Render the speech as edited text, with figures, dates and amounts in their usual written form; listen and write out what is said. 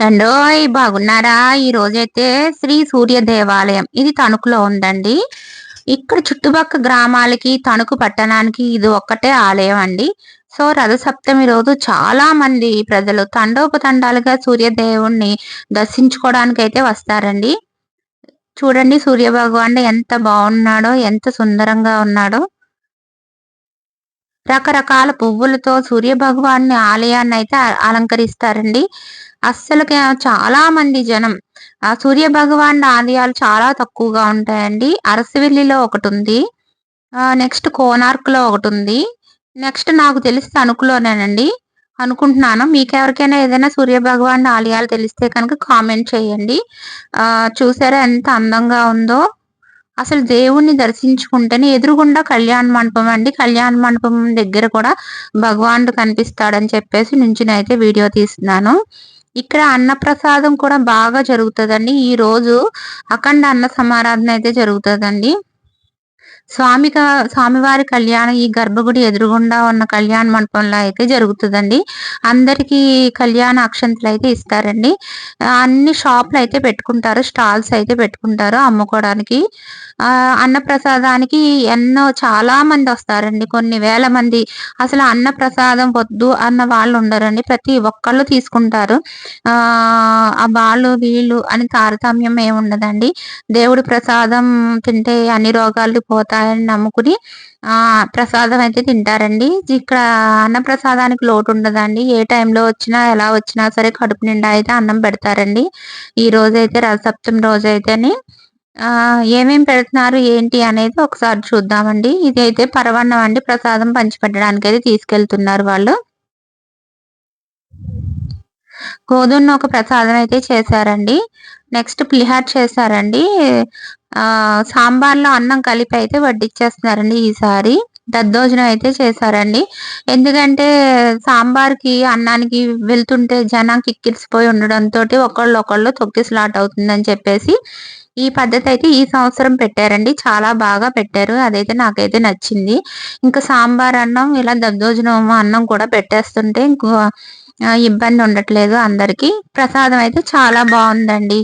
ఏండోయ్ బాగున్నారా? ఈ రోజైతే శ్రీ సూర్య దేవాలయం ఇది తణుకులో ఉందండి. ఇక్కడ చుట్టుపక్క గ్రామాలకి తణుకు పట్టణానికి ఇది ఒక్కటే ఆలయం అండి. సో రథసప్తమి రోజు చాలా మంది ప్రజలు తండోపతండాలుగా సూర్యదేవుణ్ణి దర్శించుకోవడానికి అయితే వస్తారండి. చూడండి సూర్య భగవానుడు ఎంత బాగున్నాడో, ఎంత సుందరంగా ఉన్నాడో. రకరకాల పువ్వులతో సూర్య భగవానుని ఆలయాన్ని అయితే అలంకరిస్తారండి. అస్సలకి చాలా మంది జనం. ఆ సూర్య భగవానుడి ఆలయాలు చాలా తక్కువగా ఉంటాయండి. అరసవెల్లిలో ఒకటుంది. నెక్స్ట్ కోనార్క్‌లో ఒకటుంది. నెక్స్ట్ నాకు తెలిసి తణుకులోనేనండి అనుకుంటున్నాను. మీకెవరికైనా ఏదైనా సూర్య భగవానుడి ఆలయాలు తెలిస్తే కనుక కామెంట్ చేయండి. చూసారా ఎంత అందంగా ఉందో? అసలు దేవుణ్ణి దర్శించుకుంటేనే ఎదురుగుండా కళ్యాణ మండపం అండి. కళ్యాణ మండపం దగ్గర కూడా భగవానుడు కనిపిస్తాడని చెప్పేసి నుంచునైతే వీడియో తీస్తున్నాను. ఇక్కడ అన్నప్రసాదం కూడా బాగా జరుగుతదండి. ఈరోజు అఖండ అన్న సమారాధన అయితే జరుగుతదండి. స్వామివారి కళ్యాణం ఈ గర్భగుడి ఎదురుగుండా ఉన్న కళ్యాణ మండపంలో అయితే జరుగుతదండి. అందరికీ కళ్యాణ అక్షంతలు అయితే ఇస్తారండి. అన్ని షాపులు అయితే పెట్టుకుంటారు. స్టాల్స్ అయితే పెట్టుకుంటారు అమ్ముకోవడానికి. అన్నప్రసాదానికి చాలా మంది వస్తారండి. కొన్ని వేల మంది. అసలు అన్నప్రసాదం వద్దు అన్న వాళ్ళు ఉండరండి. ప్రతి ఒక్కళ్ళు తీసుకుంటారు. వాళ్ళు వీళ్ళు అని తారతమ్యం ఏమి ఉండదండి. దేవుడి ప్రసాదం తింటే అన్ని రోగాలు పోతాయని నమ్ముకుని ప్రసాదం అయితే తింటారండి. ఇక్కడ అన్నప్రసాదానికి లోటు ఉండదండి. ఏ టైంలో వచ్చినా ఎలా వచ్చినా సరే కడుపు నిండా అయితే అన్నం పెడతారండి. ఈ రోజైతే రథసప్తమి రోజైతేని ఏమేం పెడుతున్నారు ఏంటి అనేది ఒకసారి చూద్దామండి. ఇదైతే పరమాన్నం అండి. ప్రసాదం పంచిపెట్టడానికి అయితే తీసుకెళ్తున్నారు వాళ్ళు. గోధుమ ఒక ప్రసాదం అయితే చేశారండి. నెక్స్ట్ పులిహార చేశారండి. సాంబార్లో అన్నం కలిపి అయితే వడ్డిచ్చేస్తున్నారండి ఈసారి. దద్దోజనం అయితే చేశారండి. ఎందుకంటే సాంబార్‌కి, అన్నానికి వెళ్తుంటే జనం కిక్కిరిసిపోయి ఉండడంతోటి ఒకళ్ళు తొక్కిసలాట అవుతుందని చెప్పేసి ఈ పద్ధతి అయితే ఈ సంవత్సరం పెట్టారండి. చాలా బాగా పెట్టారు. అదైతే నాకైతే నచ్చింది. ఇంకా సాంబార్ అన్నం ఇలా దద్దోజనం అన్నం కూడా పెట్టేస్తుంటే ఇబ్బంది ఉండట్లేదు అందరికి. ప్రసాదం అయితే చాలా బావుందండి.